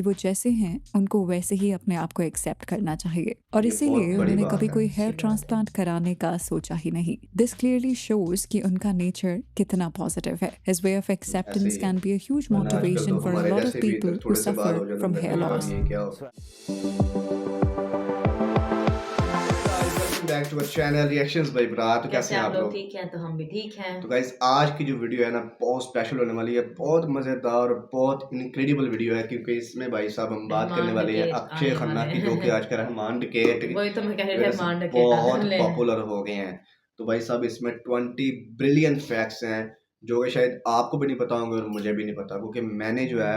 वो जैसे हैं उनको वैसे ही अपने आप को एक्सेप्ट करना चाहिए और ये बहुत इसीलिए बड़ी उन्होंने बात कभी है। कोई हेयर ट्रांसप्लांट कराने का सोचा ही नहीं। दिस क्लियरली शोज कि उनका नेचर कितना पॉजिटिव है। हिज वे ऑफ ऐसे एक्सेप्टेंस ही है। कैन बी अ ह्यूज वरना आजकल मोटिवेशन तो फॉर अ हमारे लॉट ऑफ जैसे भी इधर पीपल हु थोड़े से बाल सफर हो जाते हैं, फ्रॉम लगता हेयर है पता लॉस। नहीं ये क्या हो। Back to our channel reactions by bro. तो कैसे हैं आप लोग? ठीक हैं? तो हम भी ठीक हैं। तो गाइस आज की जो वीडियो है ना बहुत स्पेशल होने वाली है, बहुत मजेदार और बहुत इनक्रेडिबल वीडियो है क्योंकि इसमें भाई साहब हम बात करने वाले हैं अक्षय खन्ना की, जो कि आजकल रहमान डकेट वही तो मैं कह रही की वजह से रहमान डकेट बहुत वाले। पॉपुलर हो गए हैं। तो भाई साहब इसमें 20 ब्रिलियंट फैक्ट्स हैं जो कि शायद आपको भी नहीं पता होंगे और मुझे भी नहीं पता, क्योंकि मैंने जो है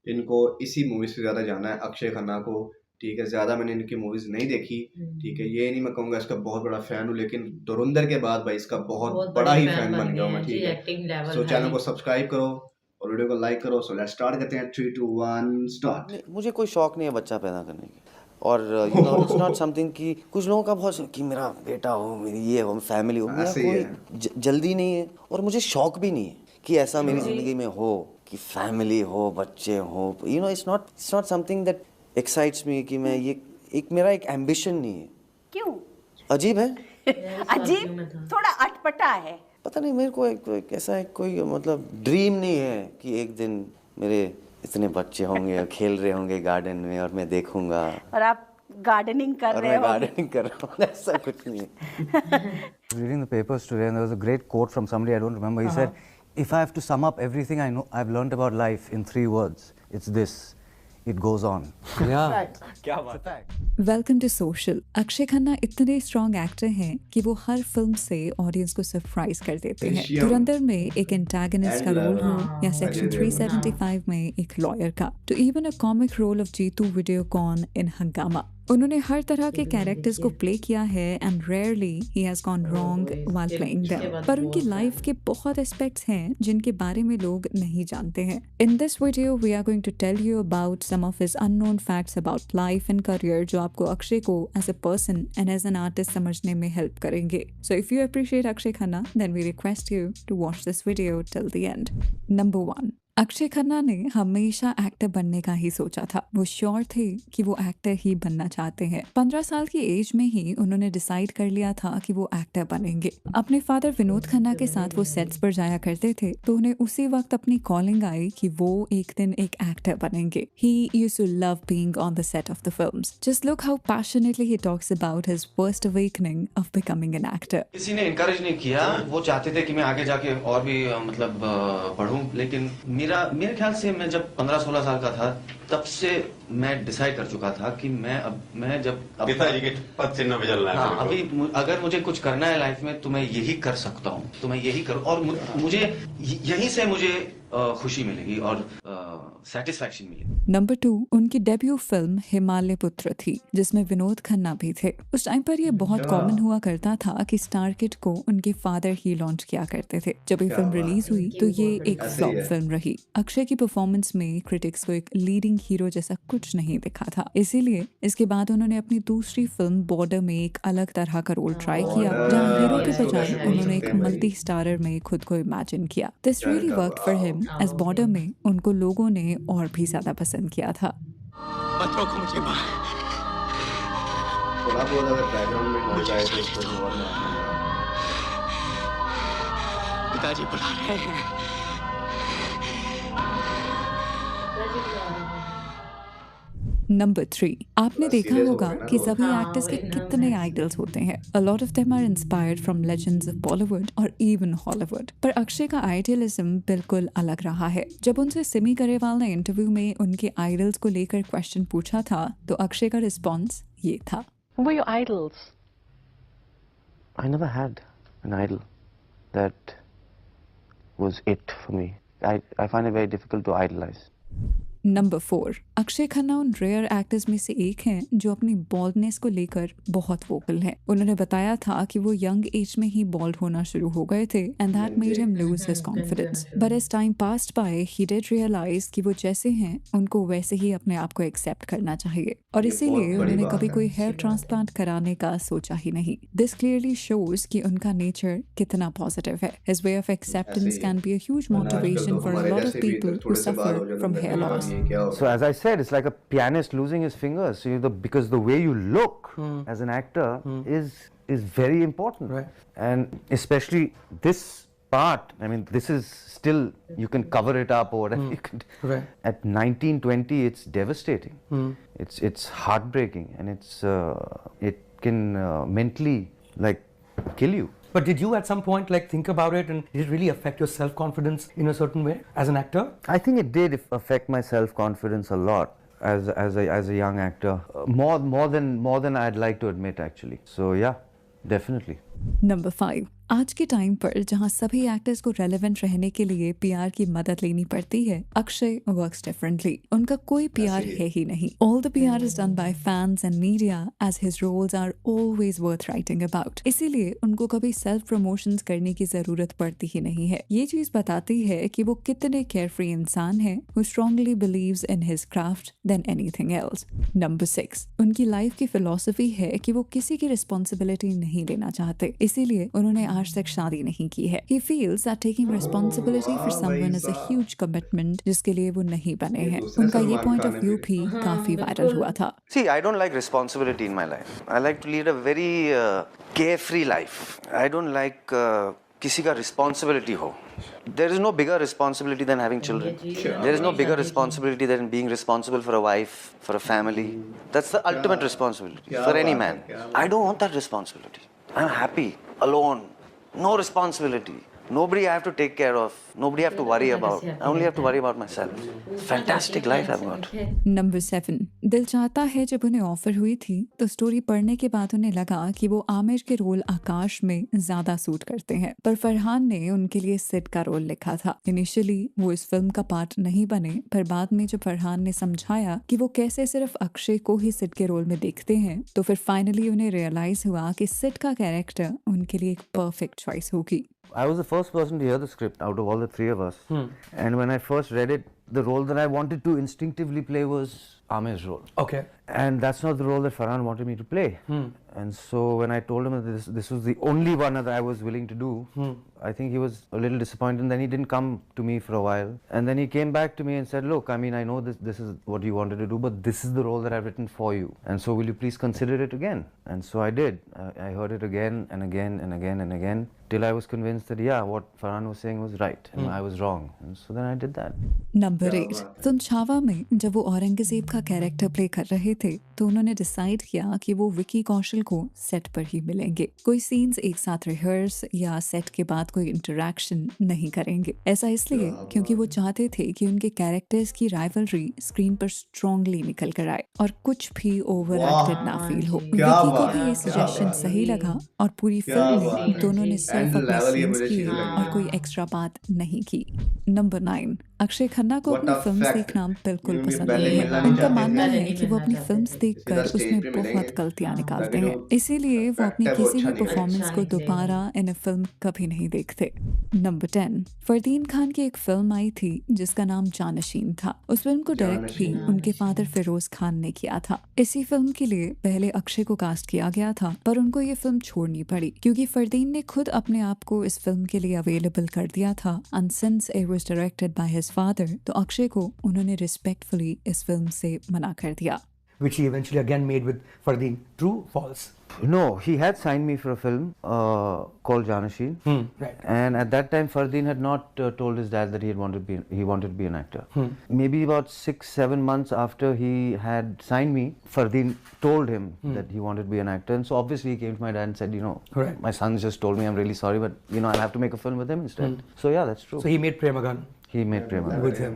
इनको इसी मूवी से ज़्यादा जाना है, अक्षय खन्ना को। ठीक है, ज़्यादा मैंने इनकी मूवीज़ नहीं देखी। ठीक है, ये नहीं मैं कहूँगा इसका बहुत बड़ा फ़ैन हूँ, लेकिन धुरंधर के बाद भाई इसका बहुत बड़ा बड़े ही फैन फ़ैन बन बन गए गया हूँ मैं। हैं जी, ठीक है, acting level so channel high. को सब्सक्राइब करो और वीडियो को लाइक करो। सो लेट्स स्टार्ट करते हैं। 3 2 1 स्टार्ट। मुझे कोई शौक नहीं है बच्चा पैदा करने की, और you know it's not something कि कुछ लोगों का बहुत कि मेरा बेटा हो, मेरी ये हो, फैमिली हो। मेरा ऐसे ही कोई है। जल्दी नहीं है और मुझे शौक भी नहीं है कि ऐसा मेरी जी। ज़िंदगी में हो कि फैमिली हो, बच्चे हो। You know it's not something that excites मी कि मैं ये एक मेरा एक एम्बिशन नहीं है। क्यों? अजीब है, अजीब, थोड़ा अटपटा है। पता नहीं मेरे को एक ऐसा एक कोई मतलब ड्रीम नहीं है कि एक दिन मेरे इतने बच्चे होंगे और खेल रहे होंगे गार्डन में और मैं देखूंगा और आप गार्डनिंग कर और रहे मैं हो। गार्डनिंग कर रहा हूँ। ऐसा कुछ नहीं है। Reading the papers today, and there was a great quote from somebody I don't remember. He said, "If I have to sum up everything I know, I've learned about life in 3 words. It's this: it goes on." Welcome to social. Akshaye Khanna इतने strong actor हैं कि वो हर फिल्म से audience को surprise कर देते हैं। Drishyam, धुरंधर में एक एंटागनिस्ट का and रोल हो या Ajay सेक्शन Devgn. 375 में एक लॉयर का, तो even a comic role of Jeetu Videocon in Hungama. उन्होंने हर तरह के कैरेक्टर्स को प्ले किया है and rarely he has gone wrong while playing them. पर उनकी लाइफ के बहुत एस्पेक्ट्स हैं जिनके बारे में लोग नहीं जानते हैं। In this video we are going to tell you about some of his unknown facts about life and career जो आपको अक्षय को as a person and as an artist समझने में हेल्प करेंगे। So if you appreciate Akshaye Khanna then we request you to watch this video till the end. Number 1, Akshaye Khanna ने हमेशा actor बनने का ही सोचा था। वो श्योर थे कि वो एक्टर ही बनना चाहते हैं। 15 साल की एज में ही उन्होंने डिसाइड कर लिया था कि वो एक्टर बनेंगे। अपने फादर विनोद खन्ना के साथ वो सेट्स पर जाया करते थे, तो उन्हें उसी वक्त अपनी कॉलिंग आई कि वो एक दिन एक एक्टर बनेंगे। He used to love being on the set of the films. Just look how passionately he talks about his first awakening of becoming an actor. किसी ने इनकरेज नहीं किया। वो चाहते थे कि मैं आगे जाके और भी मतलब पढूं, लेकिन मेरे ख्याल से मैं जब 15-16 साल का था तब से मैं डिसाइड कर चुका था कि मैं जब पिताजी के पद चिन्ह पे चलना है। हाँ, अभी अगर मुझे कुछ करना है लाइफ में तो मैं यही कर सकता हूँ, तो मैं यही करूँ और मुझे यहीं से मुझे खुशी मिलेगी और सेटिस्फैक्शन मिलेगी। नंबर 2, उनकी डेब्यू फिल्म हिमालय पुत्र थी जिसमें विनोद खन्ना भी थे। उस टाइम पर ये बहुत कॉमन हुआ करता था कि स्टार किड को उनके फादर ही लॉन्च किया करते थे। जब ये फिल्म रिलीज हुई तो ये एक फ्लॉप फिल्म रही। अक्षय की परफॉर्मेंस में क्रिटिक्स को एक लीडिंग हीरो जैसा कुछ नहीं दिखा था, इसीलिए इसके बाद उन्होंने अपनी दूसरी फिल्म बॉर्डर में एक अलग तरह का रोल ट्राई किया, जहाँ हीरो के बजाय उन्होंने एक मल्टी स्टारर में खुद को इमेजिन किया। This really worked for him as border में उनको लोगों ने और भी ज्यादा पसंद किया था। मत रोको मुझे माँ। थोड़ा बहुत अगर बैकग्राउंड में नॉइज आए तो इसको इग्नोर ना करना। पिताजी बुला रहे हैं। नंबर 3, आपने बस देखा serious हो होगा गए ना कि लोग। सभी एक्टर्स के कितने आइडल्स होते हैं। A lot of them are inspired from legends of Bollywood और even Hollywood। पर अक्षय का आइडियलिज्म बिल्कुल अलग रहा है। जब उनसे सिमी गरेवाल ने इंटरव्यू में उनके आइडल्स को लेकर क्वेश्चन पूछा था तो अक्षय का रिस्पॉन्स ये था। Who were your idols? I never had an idol that was it for me. I find it very difficult to idolize. Number 4, Akshay Khanna उन रेयर एक्टर्स में से एक हैं जो अपनी बॉल्डनेस को लेकर बहुत वोकल हैं। उन्होंने बताया था कि वो यंग एज में ही बॉल्ड होना शुरू हो गए थे and that made him lose his confidence. But as time passed by he did realise कि वो जैसे हैं उनको वैसे ही अपने आप को एक्सेप्ट करना चाहिए और ये इसीलिए बहुत बड़ी उन्होंने बात कभी है। कोई हेयर ट्रांसप्लांट कराने का सोचा ही नहीं। दिस क्लियरली शोज कि उनका नेचर कितना पॉजिटिव है। His way of acceptance can be a huge वरना आजकल मोटिवेशन तो फॉर अ हमारे लॉट ऑफ जैसे भी पीपल इधर हु थोड़े से बाल सफर हो जाते फ्रॉम हैं, हेयर लगता है लॉस। पता नहीं ये क्या हो। So as I said, it's like a pianist losing his fingers. So because the way you look as an actor is very important. Right. And especially this part, I mean, this is still, you can cover it up or whatever you can do. Right. At 19, 20, it's devastating. It's heartbreaking, and it can mentally like kill you. But did you at some point like think about it, and did it really affect your self-confidence in a certain way as an actor? I think it did affect my self-confidence a lot as a young actor, more than I'd like to admit, actually. So yeah, definitely. Number 5, आज के time पर जहां सभी actors को relevant रहने के लिए PR की मदद लेनी पड़ती है, अक्षय वर्क्स डिफरेंटली. उनका कोई पीआर है ही नहीं. All the PR is done by fans and media as his roles are always worth writing about. इसीलिए उनको कभी सेल्फ प्रमोशंस करने की जरूरत पड़ती ही नहीं है. ये चीज बताती है कि वो कितने केयरफ्री इंसान हैं who strongly believes in his craft than anything else. Number 6, उनकी लाइफ की फिलॉसफी है कि वो किसी की रिस्पॉन्सिबिलिटी नहीं लेना चाहते. इसीलिए उन्होंने आज तक शादी नहीं की है. He feels that taking responsibility for someone is a huge commitment जिसके लिए वो नहीं बने हैं. उनका ये point of view भी काफी वायरल हुआ था. See, I don't like responsibility in my life. I like to lead a very carefree life. I don't like किसी का responsibility हो. There is no bigger responsibility than having children. There is no bigger responsibility than being responsible for a wife, for a family. That's the ultimate responsibility for any man. I don't want that responsibility. I'm happy, alone, no responsibility. Nobody I have to take care of. Nobody I have to worry about. I only have to worry about myself. Fantastic life I've got. Number 7, दिल चाहता है जब उन्हें offer हुई थी तो story पढ़ने के बाद उन्हें लगा कि वो आमिर के रोल आकाश में ज्यादा सूट करते हैं, पर फरहान ने उनके लिए सिड का रोल लिखा था. इनिशियली वो इस फिल्म का पार्ट नहीं बने, पर बाद में जब फरहान ने समझाया कि वो कैसे सिर्फ अक्षय को ही सिड के रोल में देखते हैं, तो फिर फाइनली उन्हें रियलाइज हुआ कि सिड का कैरेक्टर उनके लिए एक परफेक्ट चॉइस होगी. I was the first person to hear the script out of all the three of us. And when I first read it, the role that I wanted to instinctively play was Amir's role. Okay. And that's not the role that Farhan wanted me to play. And so when I told him that this was the only one that I was willing to do, I think he was a little disappointed, and then he didn't come to me for a while. And then he came back to me and said, look, I mean, I know this is what you wanted to do, but this is the role that I've written for you. And so will you please consider it again? And so I did. I heard it again and again and again and again, till I was convinced that, yeah, what Farhan was saying was right, and I was wrong. And so then I did that. Number 8, film Chhaava में जब वो औरंगजेब का character play कर रहे थे तो उन्होंने decide किया कि वो विकी कौशल को सेट पर ही मिलेंगे. कोई सीन्स एक साथ रिहर्स या सेट के बाद कोई इंटरैक्शन नहीं करेंगे. ऐसा इसलिए क्योंकि वो चाहते थे कि उनके कैरेक्टर्स की राइवलरी स्क्रीन पर स्ट्रांगली निकल कर आए और कुछ भी ओवर एक्टेड ना फील हो. विकी को भी ये सजेशन सही लगा और पूरी फिल्म में दोनों ने सिर्फ अपने सीन्स किए और कोई एक्स्ट्रा बात नहीं की. नंबर 9, अक्षय खन्ना को अपनी फिल्म देखना बिल्कुल पसंद नहीं है. उनका मानना है कि वो अपनी फिल्म्स देखकर उसमें बहुत गलतियां निकालते हैं, इसीलिए वो अपनी किसी भी परफॉर्मेंस को दोबारा इन फिल्म कभी नहीं देखते. नंबर 10, फरदीन खान की एक फिल्म आई थी जिसका नाम जानशीन था. उस फिल्म को डायरेक्ट भी उनके फादर फिरोज खान ने किया था. इसी फिल्म के लिए पहले अक्षय को कास्ट किया गया था, पर उनको ये फिल्म छोड़नी पड़ी क्योंकि फरदीन ने खुद अपने आप को इस फिल्म के लिए अवेलेबल कर दिया था. And since it was directed by his father, तो अक्षय को उन्होंने रिस्पेक्टफुली इस फिल्म से मना कर दिया. Which he eventually again made with Fardeen. True, false? No, he had signed me for a film called Janasheen. Right. And at that time, Fardeen had not told his dad that he wanted to be an actor. Maybe about 6-7 months after he had signed me, Fardeen told him that he wanted to be an actor. And so obviously he came to my dad and said, Right. my son just told me, I'm really sorry, but I'll have to make a film with him instead. So yeah, that's true. So he made Premagan. He made Prema with him.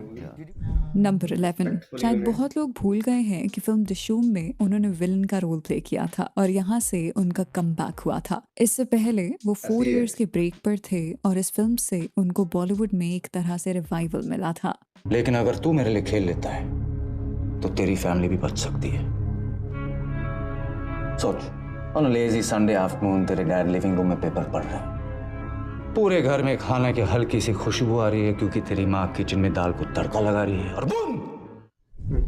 Number 11, शायद बहुत लोग भूल गए हैं कि film दिशूम में उन्होंने villain का रोल प्ले किया था और यहाँ से उनका कमबैक हुआ था. इससे पहले वो 4 इयर्स के ब्रेक पर थे और इस फिल्म से उनको बॉलीवुड में एक तरह से रिवाइवल मिला था. लेकिन अगर तू मेरे लिए खेल लेता है तो तेरी फैमिली भी बच सकती है. सोच, on a lazy Sunday afternoon तेरे डैड लिविंग रूम में पेपर पढ़ रहे हैं. पूरे घर में खाने की हल्की सी खुशबू आ रही है क्योंकि तेरी माँ किचन में दाल को तड़का लगा रही है, और बूम,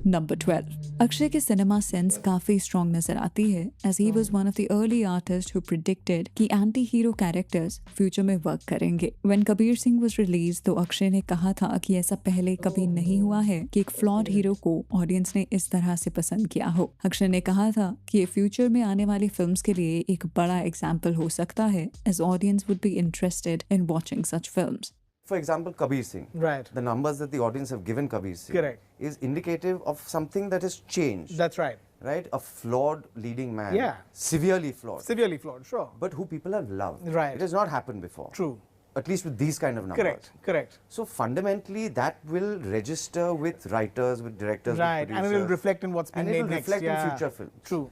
Number 12. अक्षय की सिनेमा सेंस काफी स्ट्रॉन्ग नजर आती है as he was one of the early artists who predicted कि एंटी हीरो कैरेक्टर्स फ्यूचर में वर्क करेंगे। When Kabir Singh was released तो अक्षय ने कहा था कि ऐसा पहले कभी नहीं हुआ है कि एक फ्लॉड हीरो को ऑडियंस ने इस तरह से पसंद किया हो। अक्षय ने कहा था कि ये फ्यूचर में आने वाली फिल्म्स के लिए एक बड़ा एग्जाम्पल हो सकता है as audience would be interested in watching such films. For example, Kabir Singh. Right. The numbers that the audience have given Kabir Singh Correct. is indicative of something that has changed. That's right. Right? A flawed leading man. Yeah. Severely flawed. Severely flawed, sure. But who people have loved. Right. It has not happened before. True. At least with these kind of numbers. Correct, correct. So fundamentally, that will register with writers, with directors, Right, with producers. and it will reflect in what's being and made it will next. reflect Yeah. in future films. True.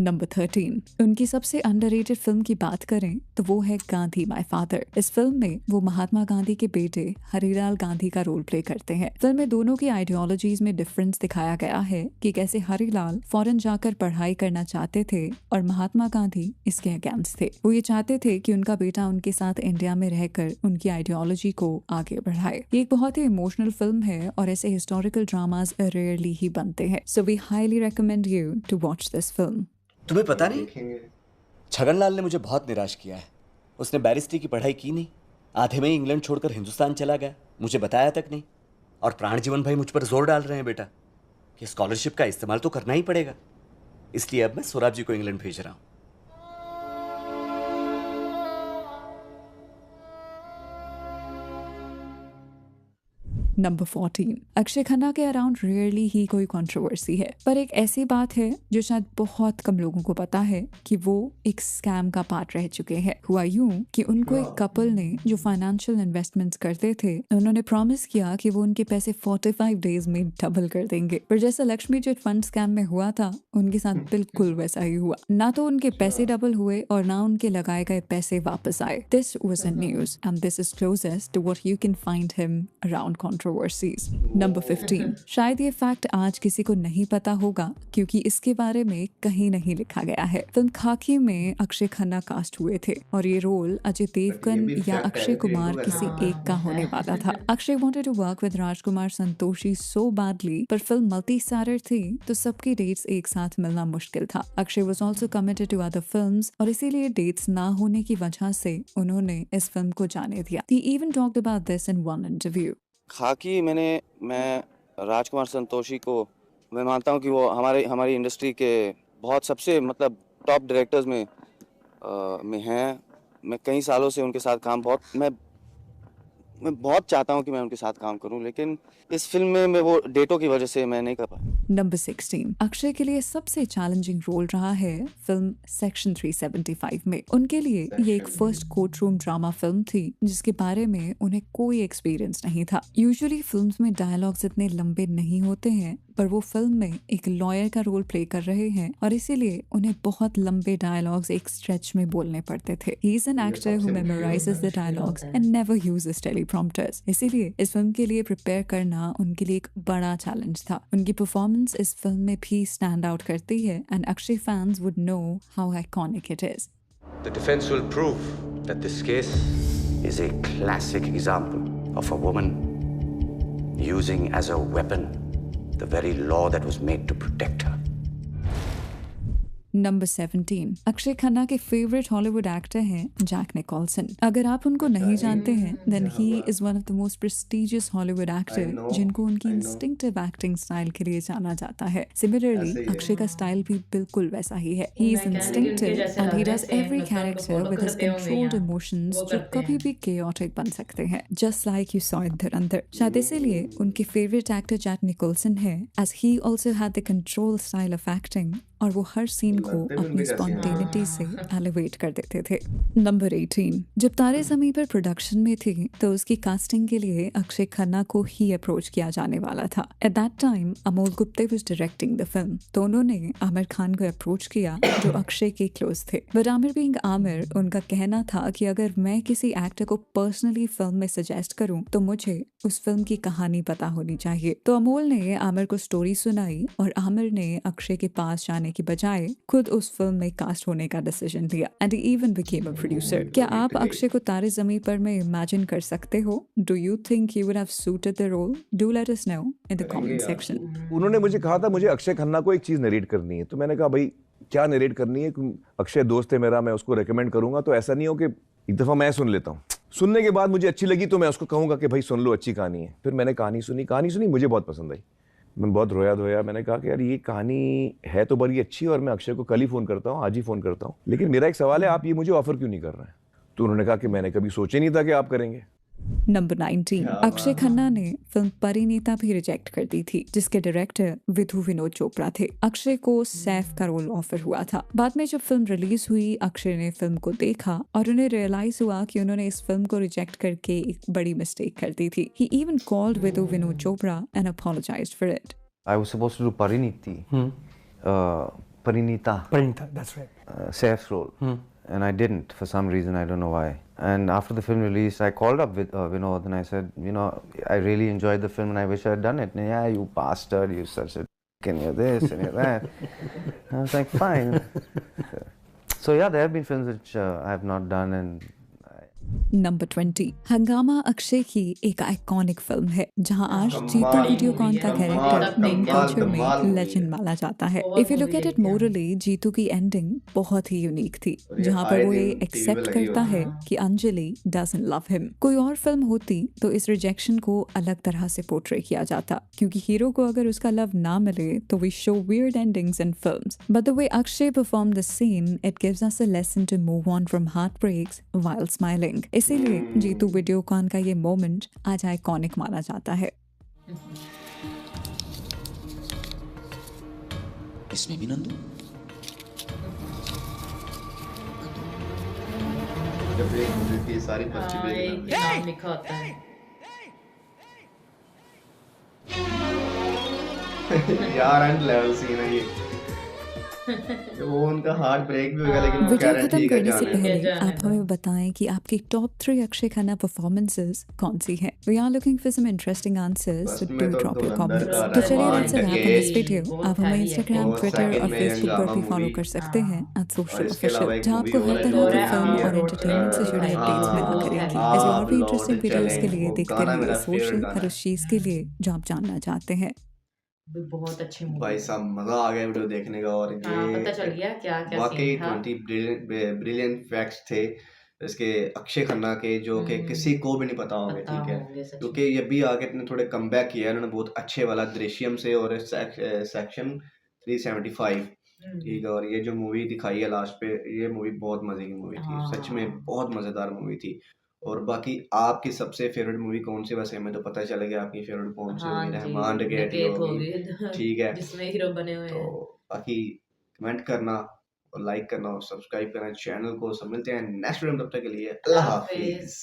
Number 13. उनकी सबसे underrated film की बात करें तो वो है Gandhi my father. इस film में वो महात्मा गांधी के बेटे हरिलाल गांधी का रोल प्ले करते हैं। फिल्म में दोनों की आइडियोलॉजीज में डिफरेंस दिखाया गया है कि कैसे हरिलाल फॉरेन जाकर पढ़ाई करना चाहते थे और महात्मा गांधी इसके अगेंस्ट थे। वो ये चाहते थे कि उनका बेटा उनके साथ इंडिया में रहकर उनकी आइडियोलॉजी को आगे बढ़ाए। ये एक बहुत ही इमोशनल फिल्म है और ऐसे हिस्टोरिकल ड्रामास रेयरली ही बनते हैं। So we highly recommend you to watch this film. तुम्हें पता नहीं, छगनलाल ने मुझे बहुत निराश किया है। उसने बैरिस्ट्री की पढ़ाई की नहीं, आधे में ही इंग्लैंड छोड़कर हिंदुस्तान चला गया, मुझे बताया तक नहीं। और प्राणजीवन भाई मुझ पर जोर डाल रहे हैं बेटा कि स्कॉलरशिप का इस्तेमाल तो करना ही पड़ेगा, इसलिए अब मैं सौरभ जी को इंग्लैंड भेज रहा हूँ। Number 14. अक्षय खन्ना के अराउंड रेयरली ही कोई कंट्रोवर्सी है, पर एक ऐसी बात है जो शायद बहुत कम लोगों को पता है कि वो एक स्कैम का पार्ट रह चुके हैं। हुआ यूं कि उनको एक कपल ने जो फाइनेंशियल इन्वेस्टमेंट्स करते थे, उन्होंने प्रॉमिस किया कि वो उनके पैसे 45 डेज में डबल कर देंगे, पर जैसा लक्ष्मी चिट फंड स्कैम में हुआ था उनके साथ बिल्कुल वैसा ही हुआ। ना तो उनके पैसे डबल हुए और ना उनके लगाए गए पैसे वापस आए। This was a news and this is closest to what you can find him around controversies. Number 15. शायद ये फैक्ट आज किसी को नहीं पता होगा क्योंकि इसके बारे में कहीं नहीं लिखा गया है। फिल्म खाकी में अक्षय खन्ना कास्ट हुए थे और ये रोल अजय देवगन या अक्षय कुमार किसी एक का होने वाला था। Akshay wanted to work with Rajkumar Santoshi so badly, पर फिल्म मल्टी स्टारर थी तो सबकी डेट्स एक साथ मिलना मुश्किल था। Akshay was also committed to other films और इसीलिए डेट्स ना होने की वजह से उन्होंने इस फिल्म को जाने दिया। He even talked about this in one interview. खाकी मैं राजकुमार संतोषी को मैं मानता हूँ कि वो हमारी इंडस्ट्री के बहुत सबसे मतलब टॉप डायरेक्टर्स में हैं। मैं कई सालों से उनके साथ काम मैं बहुत चाहता हूँ कि मैं उनके साथ काम करूँ, लेकिन इस फिल्म में वो डेटों की वजह से मैं नहीं कर पाया। नंबर 16. अक्षय के लिए सबसे चैलेंजिंग रोल रहा है फिल्म सेक्शन 375 में। उनके लिए ये एक first court room drama film थी जिसके बारे में उन्हें कोई एक्सपीरियंस नहीं था। यूजुअली फिल्म्स में डायलॉग्स इतने लंबे नहीं होते हैं, पर वो फिल्म में एक लॉयर का रोल प्ले कर रहे हैं और इसीलिए उन्हें बहुत लंबे डायलॉग्स एक स्ट्रेच में बोलने पड़ते थे। He is an actor who memorises the dialogues and never uses teleprompters. इसीलिए इस फिल्म के लिए प्रिपेयर करना उनके लिए एक बड़ा चैलेंज था। उनकी परफॉर्मेंस इस फिल्म में भी स्टैंड आउट करती है and Akshay fans would know how iconic it is. The defense will prove that this case is a classic example of a woman using as a weapon the very law that was made to protect her. Number 17. Akshay Khanna के favourite Hollywood actor हैं Jack Nicholson. अगर आप उनको नहीं जानते हैं then he is one of the most prestigious Hollywood actor जिनको उनकी इंस्टिंक्टिव एक्टिंग स्टाइल के लिए जाना जाता है। सिमिलरली अक्षय का स्टाइल भी बिल्कुल वैसा ही है। He is instinctive and he does every character with his controlled emotions जो कभी भी केओटिक बन सकते हैं, just like you saw in Dhurandhar. शायद इसीलिए उनके फेवरेट एक्टर जैक निकोलसन है as he also had the control style of acting और वो हर सीन को अपनी स्पॉन्टेनिटी से एलिवेट कर देते थे। नंबर 18. जब तारे ज़मीं पर प्रोडक्शन में थी तो उसकी कास्टिंग के लिए अक्षय खन्ना को ही अप्रोच किया जाने वाला था। At that time Amol Gupte was directing the film, तो उन्होंने आमिर खान को अप्रोच किया जो अक्षय के क्लोज थे। बट आमिर बीइंग आमिर, उनका कहना था कि अगर मैं किसी एक्टर को पर्सनली फिल्म में सजेस्ट करूं तो मुझे उस फिल्म की कहानी पता होनी चाहिए। तो अमोल ने आमिर को स्टोरी सुनाई और आमिर ने अक्षय के पास जाने करने की बजाय खुद उस फिल्म में कास्ट होने का डिसीजन लिया and he even became a producer. क्या आप अक्षय को तारे ज़मीं पर में इमेजिन कर सकते हो? Do you think he would have suited the role? Do let us know in the comment section. उन्होंने मुझे कहा था मुझे अक्षय खन्ना को एक चीज़ नरेट करनी है, तो मैंने कहा भाई क्या नरेट करनी है? अक्षय दोस्त है मेरा, मैं उसको रेकमेंड करूंगा, तो ऐसा नहीं हो कि एक दफ़ा मैं सुन लेता हूँ, सुनने के बाद मुझे अच्छी लगी तो मैं उसको कहूँगा कि भाई सुन लो, अच्छी कहानी है। फिर मैंने कहानी सुनी, मुझे बहुत पसंद आई, मैं बहुत रोया धोया। मैंने कहा कि यार ये कहानी है तो बड़ी अच्छी और मैं अक्षय को कल ही फ़ोन करता हूँ, आज ही फ़ोन करता हूँ, लेकिन मेरा एक सवाल है, आप ये मुझे ऑफ़र क्यों नहीं कर रहे हैं? तो उन्होंने कहा कि मैंने कभी सोचा नहीं था कि आप करेंगे। नंबर 19, अक्षय खन्ना ने फिल्म परिणीता भी रिजेक्ट कर दी थी, जिसके डायरेक्टर विधु विनोद चोपड़ा थे। अक्षय को सैफ का रोल ऑफर हुआ था। बाद में जब फिल्म रिलीज हुई, अक्षय ने फिल्म को देखा और उन्हें रियलाइज हुआ कि उन्होंने इस फिल्म को रिजेक्ट करके एक बड़ी मिस्टेक कर दी थी। He even called Vidhu Vinod Chopra and apologized for it. I was supposed to do Pariniti, Parinita, that's right. Saif's role, and I didn't for some reason, I don't know why. And after the film release, I called up with Vinod and I said, you know, I really enjoyed the film and I wish I had done it. And yeah, you bastard, you such a and you're this and you're that. I was like, fine. So yeah, there have been films which I have not done and number 20, हंगामा अक्षय की एक iconic film है जहां आज जीतू वीडियोकॉन का character meme culture में legend माना जाता है। If you look at it morally, Jeetu की एंडिंग बहुत ही यूनिक थी, जहां पर वो ये एक्सेप्ट करता है कि अंजलि डजंट लव हिम। कोई और फिल्म होती तो इस रिजेक्शन को अलग तरह से पोर्ट्रे किया जाता, क्योंकि हीरो को अगर उसका लव ना मिले तो we show weird endings in films, but the way Akshay perform the scene, it gives us a lesson to move on from heart breaks while smiling. इसीलिए जीतू वीडियोकॉन का ये मोमेंट आज आइकॉनिक माना जाता है। इसमें भी नंदू जब एक मूवी की सारी पर्ची नाम लिखा होता है। यार एंड लेवल सीन है ये। वो उनका हार्ट ब्रेक भी होगा, लेकिन वो वीडियो गारंटी खत्म का करने से जाने पहले आप हमें बताएं कि आपकी टॉप 3 अक्षय खन्ना परफॉर्मेंसेस कौन सी हैं। We are looking for some interesting answers, so do drop your comments. तो चलिए let's wrap up this video. आप हमें इंस्टाग्राम, ट्विटर और फेसबुक पर भी फॉलो कर सकते हैं @socialofficial, जहां आपको हर तरह की फिल्म और एंटरटेनमेंट से जुड़ी अपडेट्स मिला करेंगी। ऐसे और भी इंटरेस्टिंग वीडियोस के लिए देखते रहिए सोशल हर उस चीज के लिए जो आप जानना चाहते हैं। बहुत अच्छी मूवी भाई साहब मजा आ गया वीडियो देखने का, और ये पता चल गया क्या क्या वाकई सीन था। 20 ब्रिलियंट फैक्ट्स थे इसके अक्षय खन्ना के, जो कि किसी को भी नहीं पता होंगे। ठीक है, क्योंकि ये भी आगे इतने थोड़े कमबैक किया इन्होंने बहुत अच्छे वाला दृश्यम से और सेक्शन 375। ठीक है, और ये जो मूवी दिखाई है लास्ट पे, ये मूवी बहुत मजे की मूवी थी, सच में बहुत मजेदार मूवी थी। और बाकी आपकी सबसे फेवरेट मूवी कौन सी? वैसे हमें तो पता चल गया आपकी फेवरेट कौन सी होगी, रहमान डकैती होगी। ठीक है, जिसमें हीरो बने हुए तो हैं। बाकी कमेंट करना और लाइक करना और सब्सक्राइब करना चैनल को। सब मिलते हैं नेक्स्ट वीडियो में, तब तक के लिए अल्लाह हाफिज।